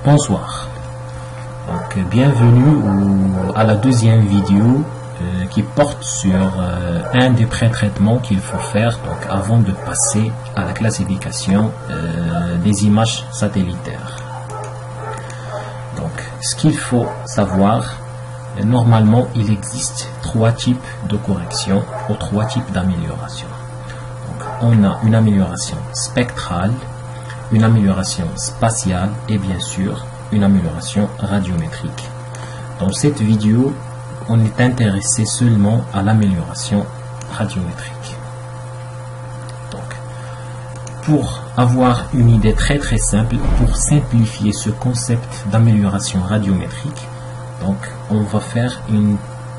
Bonsoir. Donc, bienvenue à la deuxième vidéo qui porte sur un des pré-traitements qu'il faut faire donc, avant de passer à la classification des images satellitaires. Donc, ce qu'il faut savoir, normalement, il existe trois types de correction ou trois types d'amélioration. On a une amélioration spectrale, une amélioration spatiale et bien sûr une amélioration radiométrique. Dans cette vidéo, on est intéressé seulement à l'amélioration radiométrique. Donc, pour avoir une idée très simple, pour simplifier ce concept d'amélioration radiométrique, donc on va faire une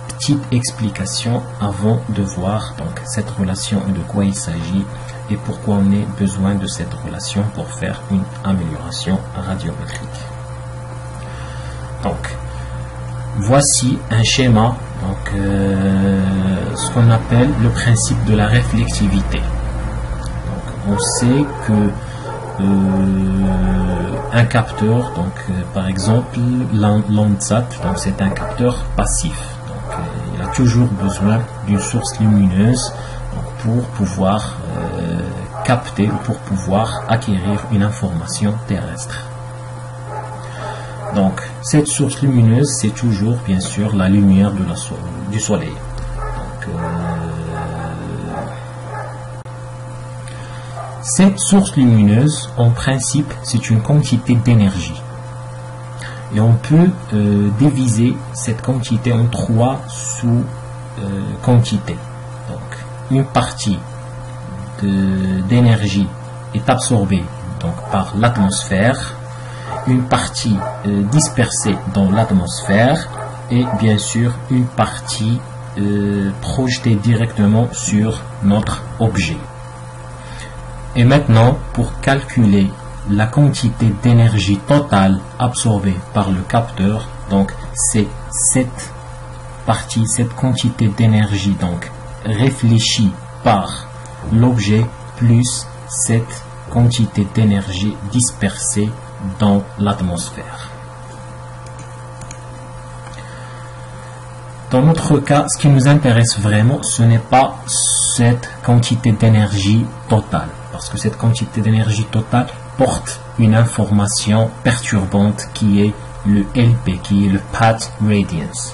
petite explication avant de voir donc cette relation et de quoi il s'agit et pourquoi on a besoin de cette relation pour faire une amélioration radiométrique. Donc, voici un schéma, donc ce qu'on appelle le principe de la réflexivité. Donc, on sait que un capteur, donc par exemple Landsat, donc c'est un capteur passif. Donc, il a toujours besoin d'une source lumineuse pour pouvoir capter ou pour pouvoir acquérir une information terrestre. Donc, cette source lumineuse, c'est toujours, bien sûr, la lumière du soleil. Donc, cette source lumineuse, en principe, c'est une quantité d'énergie. Et on peut diviser cette quantité en trois sous-quantités. Donc, une partie d'énergie est absorbée donc, par l'atmosphère, une partie dispersée dans l'atmosphère et bien sûr une partie projetée directement sur notre objet. Et maintenant, pour calculer la quantité d'énergie totale absorbée par le capteur, donc c'est cette partie, cette quantité d'énergie donc réfléchie par l'objet plus cette quantité d'énergie dispersée dans l'atmosphère. Dans notre cas, ce qui nous intéresse vraiment, ce n'est pas cette quantité d'énergie totale, parce que cette quantité d'énergie totale porte une information perturbante qui est le LP, qui est le path radiance.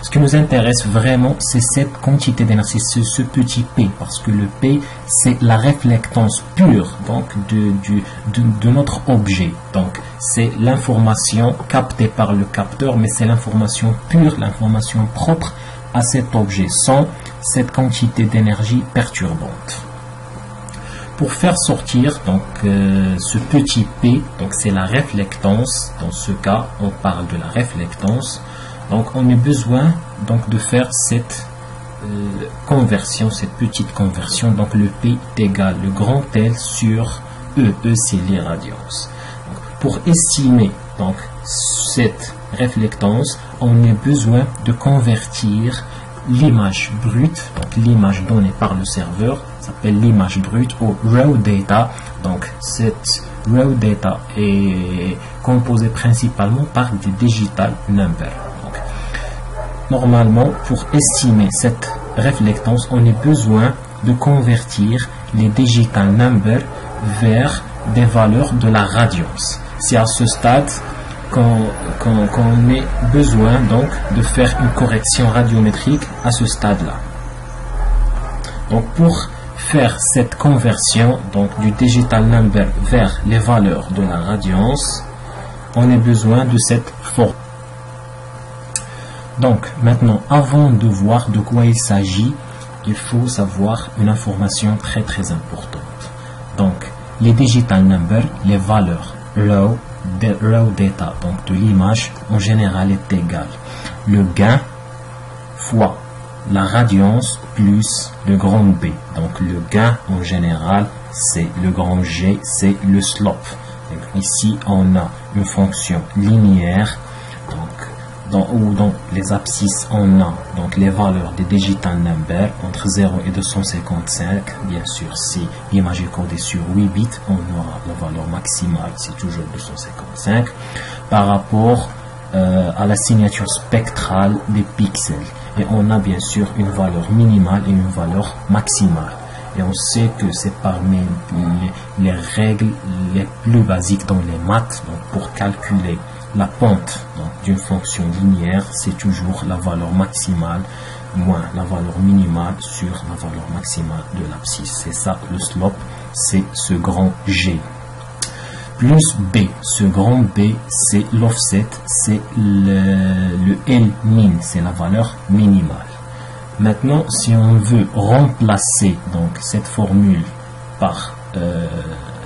Ce qui nous intéresse vraiment, c'est cette quantité d'énergie, c'est ce petit P, parce que le P, c'est la réflectance pure donc, de notre objet. Donc, c'est l'information captée par le capteur, mais c'est l'information pure, l'information propre à cet objet, sans cette quantité d'énergie perturbante. Pour faire sortir donc, ce petit P, donc c'est la réflectance, dans ce cas, on parle de la réflectance. Donc, on a besoin donc, de faire cette conversion, cette petite conversion. Donc, le P est égal, le grand L sur E. E, c'est l'irradiance. Pour estimer donc, cette réflectance, on a besoin de convertir l'image brute, donc l'image donnée par le serveur, s'appelle l'image brute ou raw data. Donc, cette raw data est composée principalement par des digital numbers. Normalement, pour estimer cette réflectance, on a besoin de convertir les digital numbers vers des valeurs de la radiance. C'est à ce stade qu'on a besoin donc de faire une correction radiométrique à ce stade-là. Donc, pour faire cette conversion donc, du digital number vers les valeurs de la radiance, on a besoin de cette formule. Donc, maintenant, avant de voir de quoi il s'agit, il faut savoir une information très importante. Donc, les digital numbers, les valeurs raw data, donc de l'image, en général est égal le gain fois la radiance plus le grand B. Donc, le gain, en général, c'est le grand G, c'est le slope. Donc, ici, on a une fonction linéaire dans les abscisses, on a donc les valeurs des digital numbers entre 0 et 255. Bien sûr, si l'image est codée sur 8 bits, on aura la valeur maximale, c'est toujours 255, par rapport à la signature spectrale des pixels. Et on a bien sûr une valeur minimale et une valeur maximale. Et on sait que c'est parmi les règles les plus basiques dans les maths. Donc pour calculer la pente d'une fonction linéaire, c'est toujours la valeur maximale moins la valeur minimale sur la valeur maximale de l'abscisse. C'est ça le slope, c'est ce grand G. Plus B, ce grand B, c'est l'offset, c'est le L min, c'est la valeur minimale. Maintenant, si on veut remplacer donc cette formule par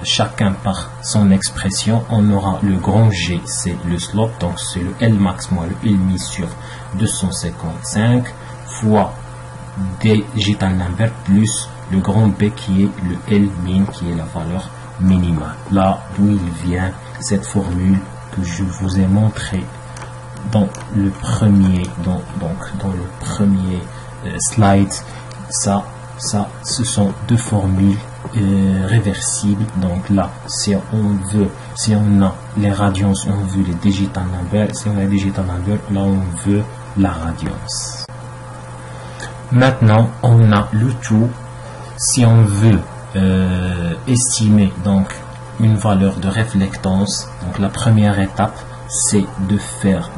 chacun par son expression, on aura le grand G, c'est le slope, donc c'est le L max moins le L min sur 255 fois digital number plus le grand B qui est le L min qui est la valeur minimale. Là d'où il vient cette formule que je vous ai montré dans le premier slide. Ce sont deux formules réversibles. Donc là, si on a les radiances, on veut les digital numbers. Si on a les digital numbers, là on veut la radiance. Maintenant, on a le tout. Si on veut estimer donc une valeur de réflectance, donc la première étape c'est de faire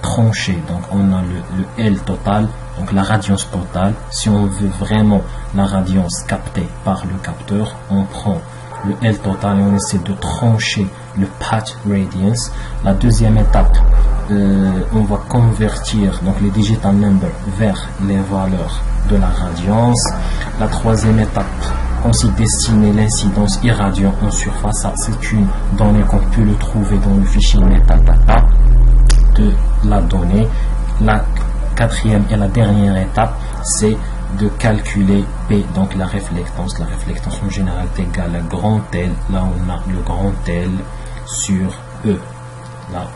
trancher. Donc on a le L total, donc la radiance totale. Si on veut vraiment la radiance captée par le capteur, on prend le L total et on essaie de trancher le path radiance. La deuxième étape, on va convertir donc les digital numbers vers les valeurs de la radiance. La troisième étape consiste à dessiner l'incidence irradiant en surface. Ça, c'est une donnée qu'on peut le trouver dans le fichier metadata de la donnée. La quatrième et la dernière étape, c'est de calculer P, donc la réflectance. La réflectance en général est égale à grand L. Là, on a le grand L sur E. Là,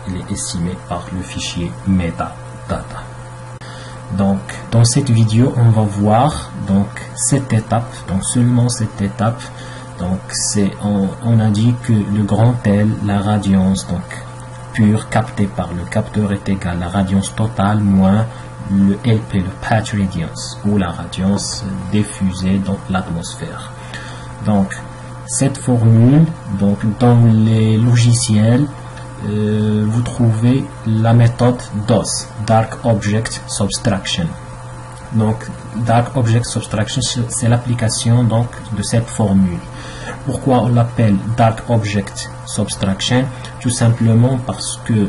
il est estimé par le fichier metadata. Donc, dans cette vidéo, on va voir donc cette étape, donc seulement cette étape. Donc, on a dit que le grand L, la radiance donc pure captée par le capteur est égale à la radiance totale moins le LP, le patch radiance, ou la radiance diffusée dans l'atmosphère. Donc, cette formule, donc dans les logiciels, vous trouvez la méthode DOS, Dark Object Subtraction. Donc, Dark Object Subtraction, c'est l'application donc de cette formule. Pourquoi on l'appelle Dark Object Subtraction? Tout simplement parce que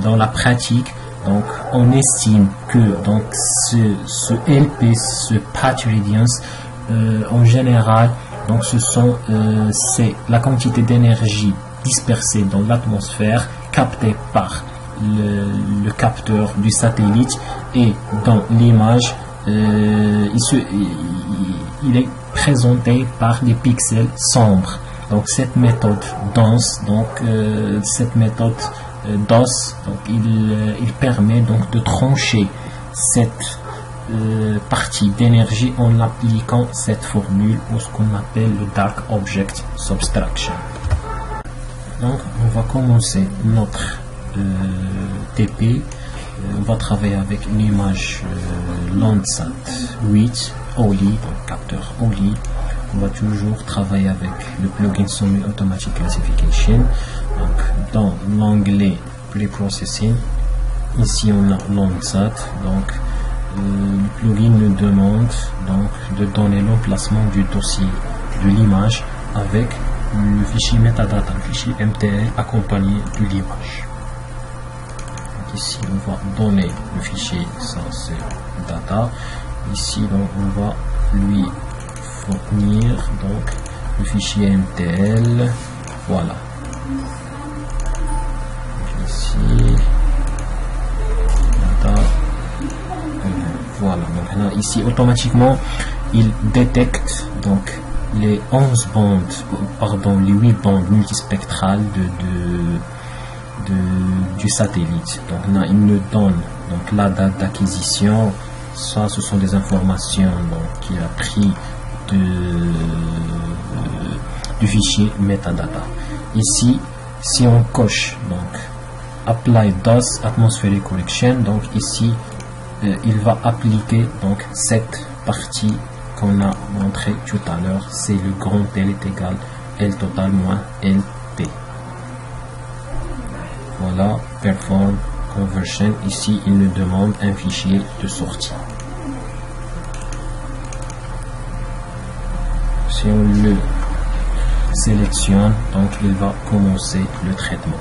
dans la pratique, donc on estime que donc ce LP, ce patch radiance, en général, donc c'est la quantité d'énergie dispersée dans l'atmosphère captée par le capteur du satellite, et dans l'image il est présenté par des pixels sombres. Donc cette méthode dense, DOS, donc il permet donc de trancher cette partie d'énergie en appliquant cette formule ou ce qu'on appelle le Dark Object Subtraction. Donc on va commencer notre TP. On va travailler avec une image Landsat 8 OLI, donc capteur OLI. On va toujours travailler avec le plugin Semi Automatic Classification. Donc dans l'onglet Preprocessing, ici on a Landsat. Donc le plugin nous demande donc de donner l'emplacement du dossier de l'image avec le fichier metadata, le fichier MTL accompagné de l'image. Ici on va donner le fichier, ça c'est data. Ici donc on va lui fournir donc le fichier MTL. Voilà. Donc ici data. Voilà. Donc là, ici automatiquement il détecte donc les 11 bandes, pardon, les 8 bandes multispectrales du satellite. Donc là, il nous donne donc la date d'acquisition. Ça, ce sont des informations qu'il a pris du fichier metadata. Ici, si on coche donc apply DOS atmospheric correction, donc ici il va appliquer donc cette partie qu'on a montré tout à l'heure. C'est le grand L est égal L total moins LT. Voilà, perform conversion. Ici il nous demande un fichier de sortie. Si on le sélectionne, donc il va commencer le traitement.